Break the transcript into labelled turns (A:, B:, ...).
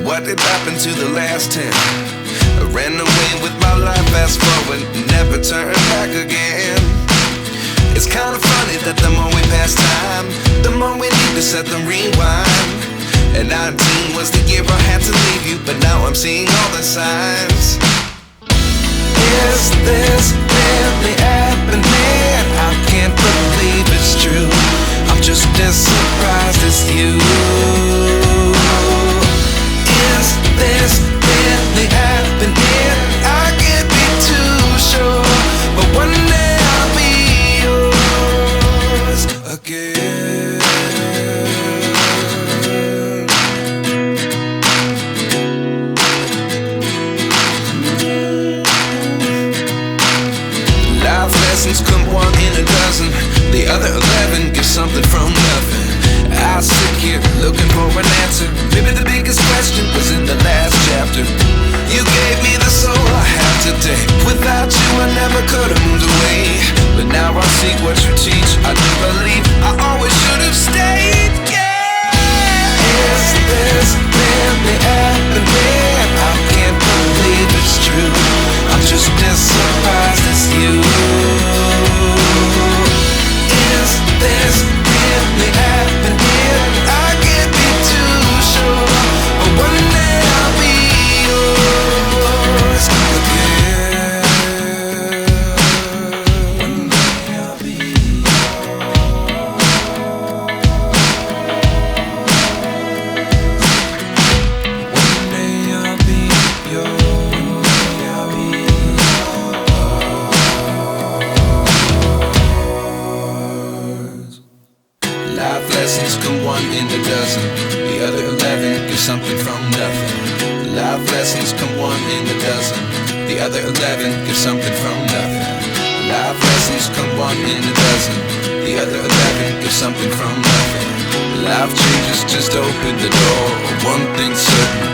A: what did happen to the last 10? I ran away with my life, fast forward, never turn back again. It's kind of funny that the more we pass time, the more we need to set them rewind. And 19 was the year I had to leave you, but now I'm seeing all the signs. Is this really happening? I can't believe it's true. I'm just as surprised as you. Is this really happening? I can't be too sure, but one day I'll be yours again. Life lessons come one in a dozen. The other 11 get something from nothing. I sit here looking for an answer. Maybe the biggest question was in the last chapter. You gave me the soul I have today. Without you I never could have moved away. But now I see what you teach. I do believe I always should have stayed. Yeah. Is this really happening? I can't believe it's true. I'm just as surprised as you. Is this really happening? I can't be too sure, but one day I'll be yours again. One day I'll be yours. One day I'll be yours. One day I'll be yours. Life lessons come one in a dozen. The other 11 give something from nothing. Life lessons come one in a dozen. The other 11 give something from nothing. Life lessons come one in a dozen. The other 11 give something from nothing. Life changes just open the door. One thing's certain.